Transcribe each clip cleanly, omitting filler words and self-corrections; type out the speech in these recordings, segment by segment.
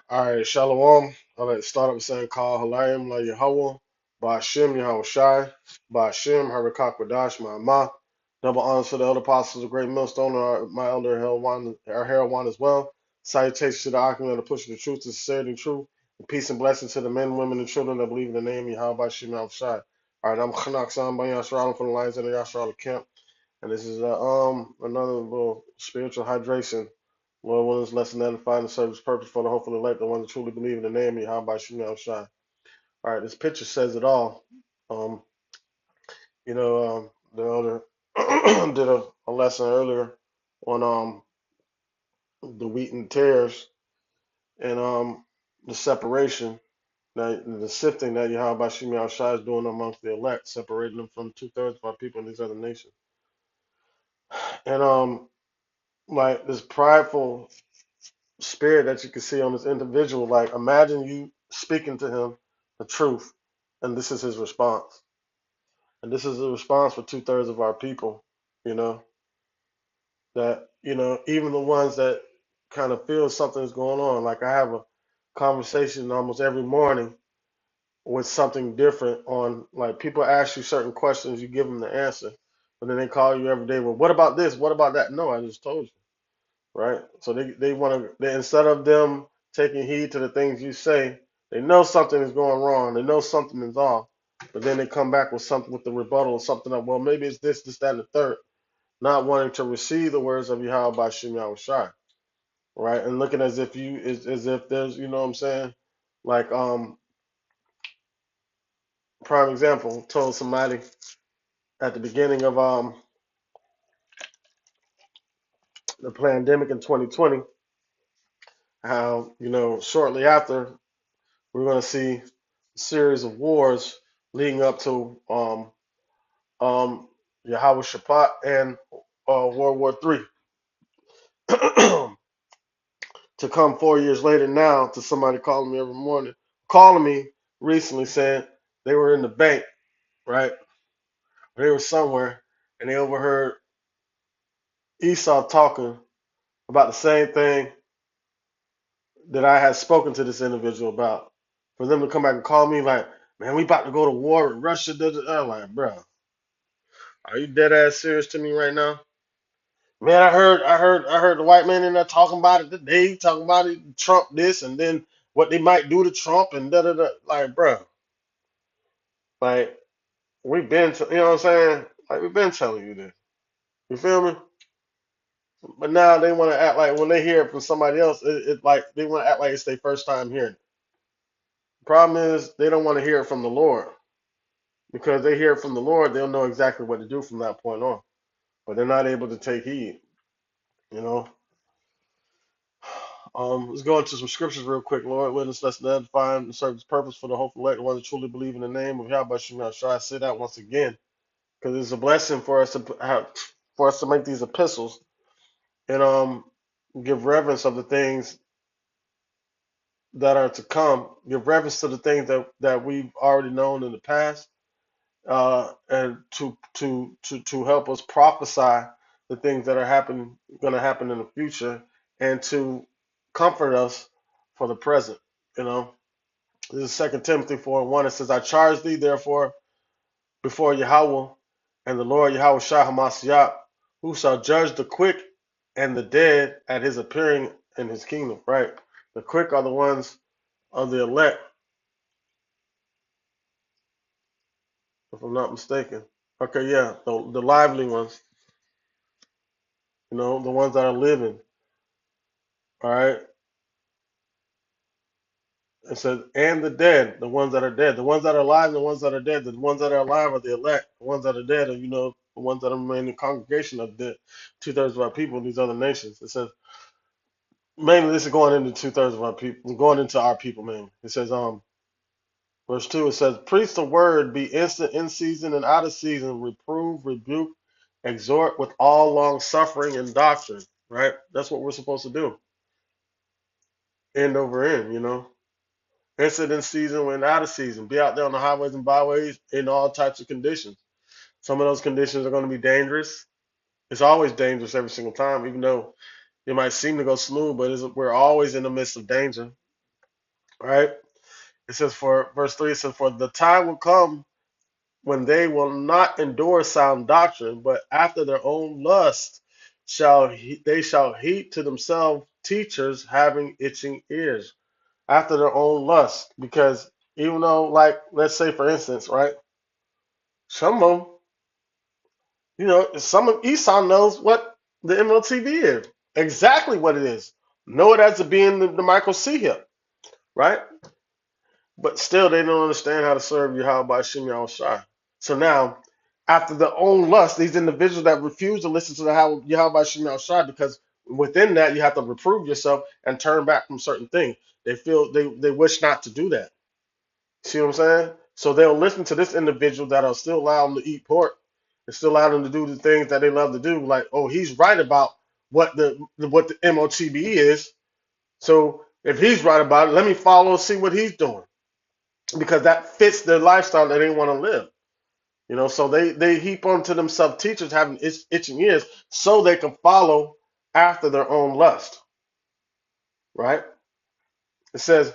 All right, Shalom. I'll let start up saying Call Halayim La Yahweh, Ba'ashem Yahweh Shai, Ba'ashem Harakak Wadash Ma'amah. Double honors to the elder apostles of Great Millstone, my elder Harold as well. Salutations to the occupant of the push of the truth, to sincerity and truth, and peace and blessings to the men, women, and children that believe in the name of Yahweh Ba'ashem Yahweh Shai. All right, I'm Chanak San Ban Yashralim from the Lions of the Yashralim camp, and this is another little spiritual hydration. Lord willing, this lesson edifying the service purpose for the hopeful elect, the ones that truly believe in the name of Yahweh Shemel Shai. All right, this picture says it all. Um, the elder did a lesson earlier on the wheat and tares and the separation, that the sifting that Yahweh Shemel Shai is doing amongst the elect, separating them from two-thirds of our people in these other nations. And like this prideful spirit that you can see on this individual. Like, imagine you speaking to him the truth, and this is his response. And this is the response for two-thirds of our people, you know, that, even the ones that kind of feel something's going on. Like, I have a conversation almost every morning with something different on, like, people ask you certain questions, you give them the answer, but then they call you every day, well, what about this? What about that? No, I just told you. Right? So they want to, instead of them taking heed to the things you say, they know something is going wrong. They know something is off, but then they come back with something, with the rebuttal or something like, well, maybe it's this, that, and the third, not wanting to receive the words of Yahweh by Shem Yahweh Shai, right? And looking as if as if there's, you know what I'm saying? Like, prime example, told somebody at the beginning of the pandemic in 2020, how, shortly after we're going to see a series of wars leading up to um, Yahweh Shaphat and World War III. To come 4 years later now, to somebody calling me every morning, calling me recently saying they were in the bank, right? They were somewhere and they overheard Esau talking about the same thing that I had spoken to this individual about. For them to come back and call me like, man, we about to go to war with Russia. Da, da, da. I'm like, bro, are you dead ass serious to me right now? Man, I heard the white man in there talking about it today, talking about it, Trump this, and then what they might do to Trump, and da da da. Like, bro, like we've been, you know what I'm saying? Like we've been telling you this. You feel me? But now they want to act like when they hear it from somebody else, it like they want to act like it's their first time hearing it. The problem is they don't want to hear it from the Lord, because they hear it from the Lord, they'll know exactly what to do from that point on. But they're not able to take heed. You know. Let's go into some scriptures real quick. Lord, witness, let's edify and serve His purpose for the hopeful elect, the ones that truly believe in the name of Yahweh Shemel Shai. I say that once again because it's a blessing for us to have, for us to make these epistles and give reverence of the things that are to come. Give reverence to the things that we've already known in the past, and to help us prophesy the things that are going to happen in the future, and to comfort us for the present. You know, this is Second Timothy 4:1. It says, "I charge thee therefore before Yahweh and the Lord Yahweh Shah Hamashiach, who shall judge the quick and the dead at His appearing in His kingdom." Right, the quick are the ones of the elect, if I'm not mistaken. Okay, yeah, the lively ones. The ones that are living. All right. It says, and the dead, the ones that are dead. The ones that are alive, and the ones that are dead. The ones that are alive are the elect. The ones that are dead are, the ones that remain in the congregation of the two-thirds of our people in these other nations. It says, mainly this is going into two-thirds of our people, going into our people mainly. It says, verse 2, it says, preach the word, be instant in season and out of season, reprove, rebuke, exhort with all long suffering and doctrine. Right? That's what we're supposed to do. End over end. Incident season when out of season. Be out there on the highways and byways in all types of conditions. Some of those conditions are going to be dangerous. It's always dangerous every single time, even though it might seem to go smooth, but we're always in the midst of danger. right? It says for verse 3, it says, for the time will come when they will not endure sound doctrine, but after their own lust they shall heap to themselves teachers having itching ears. After their own lust. Because even though, like, let's say for instance, right, some of them, some of Esau knows what the MLTV is. Exactly what it is. Know it as to being the Michael C hip, right? But still, they don't understand how to serve Yahweh by Shem Shai. So now, after their own lust, these individuals that refuse to listen to the Yahweh by Shem Shai, because within that you have to reprove yourself and turn back from certain things. They feel they wish not to do that. See what I'm saying? So they'll listen to this individual that'll still allow them to eat pork and still allow them to do the things that they love to do. Like, oh, he's right about what the MOTB is. So if he's right about it, let me follow and see what he's doing because that fits their lifestyle that they want to live. So they heap onto themselves teachers having itching ears so they can follow after their own lust. Right? It says,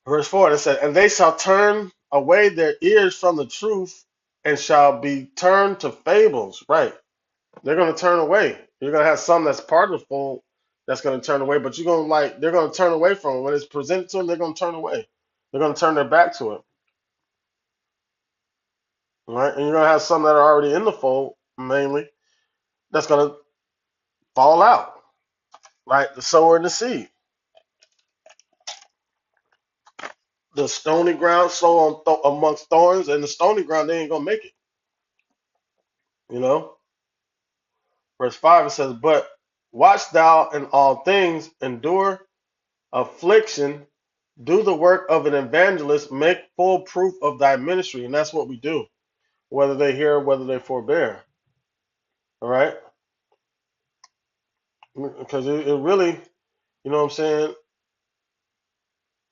verse 4, it said, and they shall turn away their ears from the truth and shall be turned to fables. Right. They're going to turn away. You're going to have some that's part of the fold that's going to turn away, but they're going to turn away from it. When it's presented to them, they're going to turn away. They're going to turn their back to it. Right. And you're going to have some that are already in the fold, mainly, that's going to fall out. Like the sower and the seed. The stony ground sow amongst thorns, and the stony ground, they ain't going to make it. You know? Verse 5, it says, but watch thou in all things, endure affliction, do the work of an evangelist, make full proof of thy ministry. And that's what we do, whether they hear, whether they forbear. All right? Because it really, you know what I'm saying?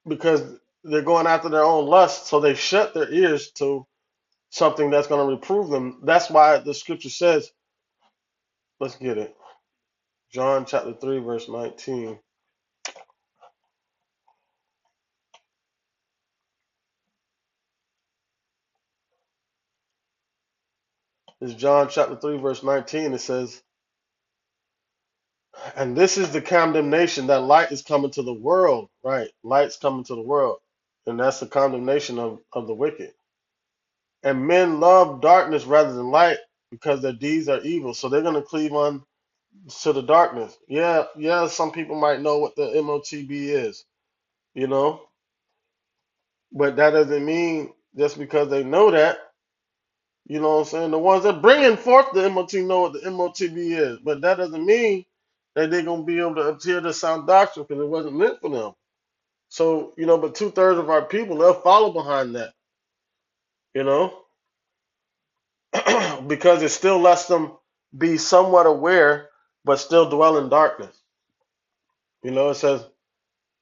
Because they're going after their own lust, so they shut their ears to something that's going to reprove them. That's why the scripture says, let's get it. John chapter 3, verse 19. It's John chapter 3, verse 19. It says, and this is the condemnation that light is coming to the world, right? Light's coming to the world. And that's the condemnation of the wicked. And men love darkness rather than light because their deeds are evil. So they're going to cleave on to the darkness. Yeah, some people might know what the MOTB is, you know, but that doesn't mean just because they know that, you know what I'm saying? The ones that bringing forth the MOT know what the MOTB is, but that doesn't mean that they're going to be able to adhere to sound doctrine because it wasn't meant for them. So, but 2/3 of our people, they'll follow behind that, you know, because it still lets them be somewhat aware, but still dwell in darkness. It says,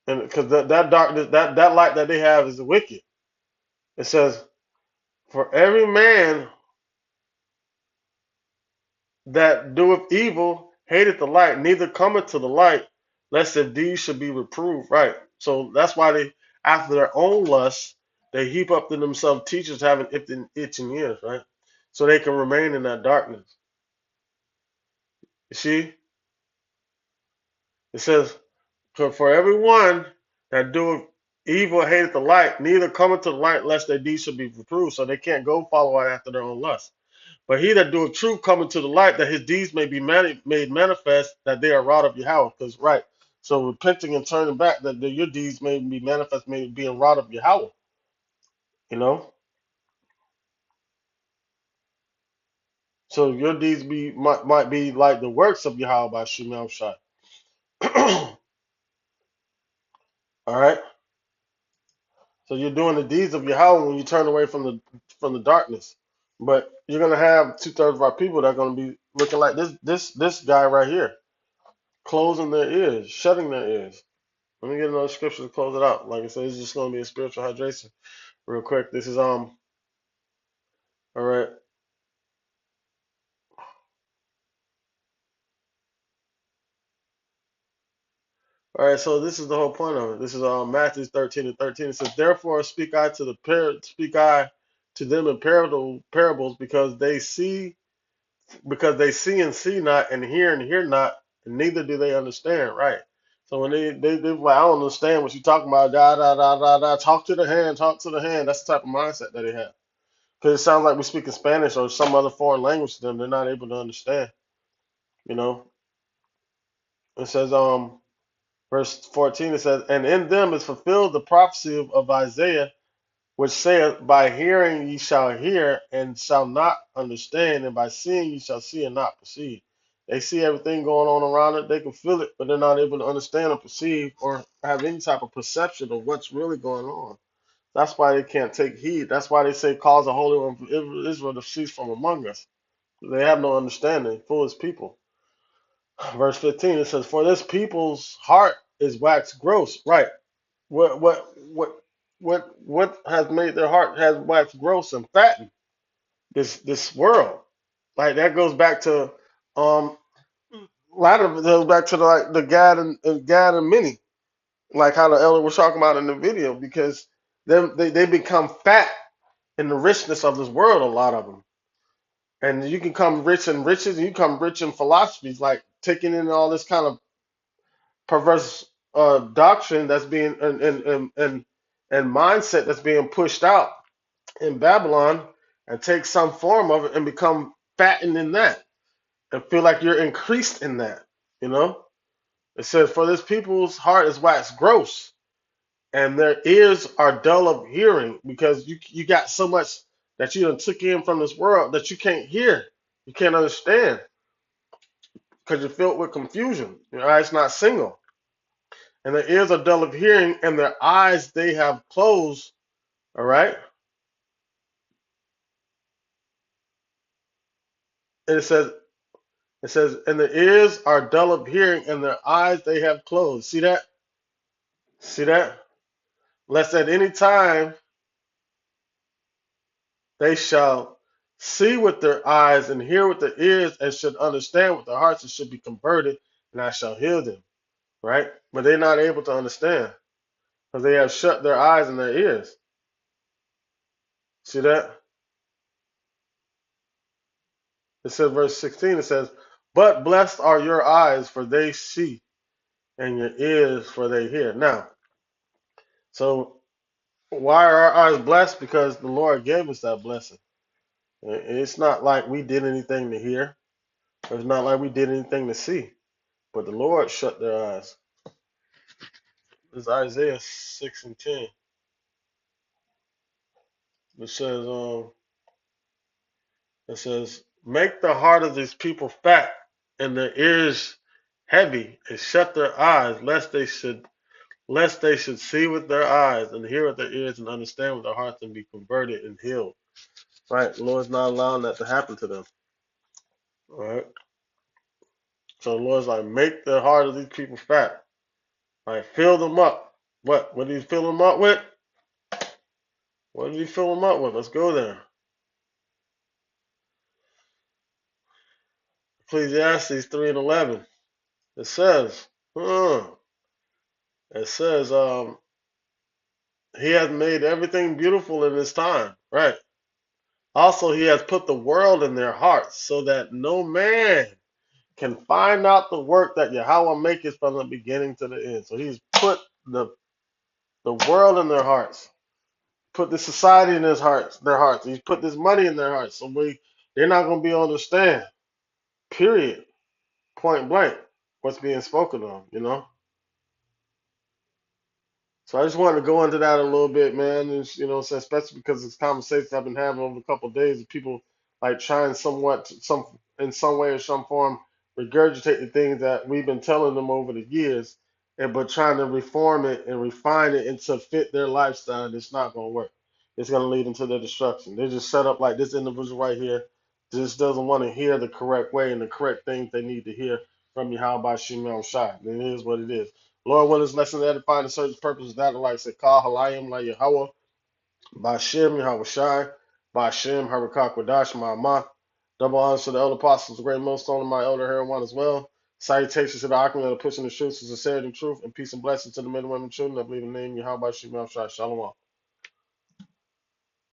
and because that darkness, that light that they have is wicked. It says, for every man that doeth evil hateth the light, neither cometh to the light, lest their deeds should be reproved. Right. So that's why they, after their own lusts, they heap up to themselves teachers having itching ears, right? So they can remain in that darkness. You see? It says, for everyone that doeth evil hateth the light, neither cometh to the light, lest their deeds should be reproved. So they can't go follow after their own lust. But he that doeth truth cometh to the light, that his deeds may be made manifest, that they are wrought of Yahweh. Because, right, so repenting and turning back, that your deeds may be manifest, may be wrought of Yahweh. You know? So your deeds might be like the works of Yahweh by Shemel Shai. All right? So you're doing the deeds of Yahweh when you turn away from the darkness. But you're gonna have 2/3 of our people that are gonna be looking like this guy right here, closing their ears, shutting their ears. Let me get another scripture to close it out. Like I said, it's just gonna be a spiritual hydration, real quick. This is all right. All right, so this is the whole point of it. This is Matthew 13:13. It says, "Therefore speak I to them in parables, because they see and see not, and hear not, and neither do they understand." Right. So when they like, I don't understand what you're talking about. Da da da da da. Talk to the hand. Talk to the hand. That's the type of mindset that they have. Because it sounds like we speak in Spanish or some other foreign language to them. They're not able to understand. You know. It says verse 14. It says, "And in them is fulfilled the prophecy of Isaiah, which saith, By hearing ye shall hear and shall not understand, and by seeing ye shall see and not perceive." They see everything going on around it, they can feel it, but they're not able to understand or perceive or have any type of perception of what's really going on. That's why they can't take heed. That's why they say, "Cause the Holy One of Israel to cease from among us." They have no understanding, foolish people. Verse 15, it says, "For this people's heart is waxed gross." Right. What has made their heart has waxed gross and fattened? This world. Like that goes back to um a lot of it goes back to the Gad and Minnie, like how the elder was talking about in the video, because they become fat in the richness of this world, a lot of them. And you can come rich in riches, and you come rich in philosophies, like taking in all this kind of perverse doctrine that's being and mindset that's being pushed out in Babylon, and take some form of it and become fattened in that and feel like you're increased in that. You know, it says, "For this people's heart is waxed gross, and their ears are dull of hearing," because you got so much that you done took in from this world that you can't hear, you can't understand, because you're filled with confusion. Your eyes not single, and their ears are dull of hearing, and their eyes they have closed. All right, and it says, "And the ears are dull of hearing, and their eyes they have closed." See that? See that? Lest at any time they shall see with their eyes and hear with their ears and should understand with their hearts and should be converted, and I shall heal them. Right? But they're not able to understand because they have shut their eyes and their ears. See that? It says, verse 16, it says, "But blessed are your eyes, for they see, and your ears, for they hear." Now, so why are our eyes blessed? Because the Lord gave us that blessing. It's not like we did anything to hear. It's not like we did anything to see. But the Lord shut their eyes. It's Isaiah 6 and 10. It says, "Make the heart of these people fat and their ears heavy, and shut their eyes, lest they should see with their eyes and hear with their ears and understand with their hearts and be converted and healed." Right? The Lord's not allowing that to happen to them. All right. So the Lord's like, make the heart of these people fat. All right, fill them up. What did he fill them up with? What did he fill them up with? Let's go there. Ecclesiastes 3 and 11. It says, uh, it says, he has made everything beautiful in his time. Right. Also, he has put the world in their hearts so that no man can find out the work that Yahweh maketh from the beginning to the end. So he's put the world in their hearts, put the society in their hearts. He's put this money in their hearts. So they're not going to be able to understand. Period. Point blank. What's being spoken of, you know? So I just wanted to go into that a little bit, man. And, so especially because it's conversations I've been having over a couple of days of people like trying in some way or some form regurgitate the things that we've been telling them over the years, and but trying to reform it and refine it and to fit their lifestyle. And it's not going to work. It's going to lead them to their destruction. They're just set up like this individual right here just doesn't want to hear the correct way and the correct things they need to hear from Yahweh Shemel Shai. And it is what it is. Lord, when this lesson edifying to certain purposes, that like Sekah, Halayim, La Yahweh, Bashem, Yahweh Shai, Bashem, Harakak, Wadash, Ma'amah. Double honors to the elder apostles, the great millstone, and my elder Heron one as well. Salutations to the Akim that are pushing the truth, sincerity and truth, and peace and blessings to the men and women and children that believe in the name Yahweh Shem Shai. Shalom.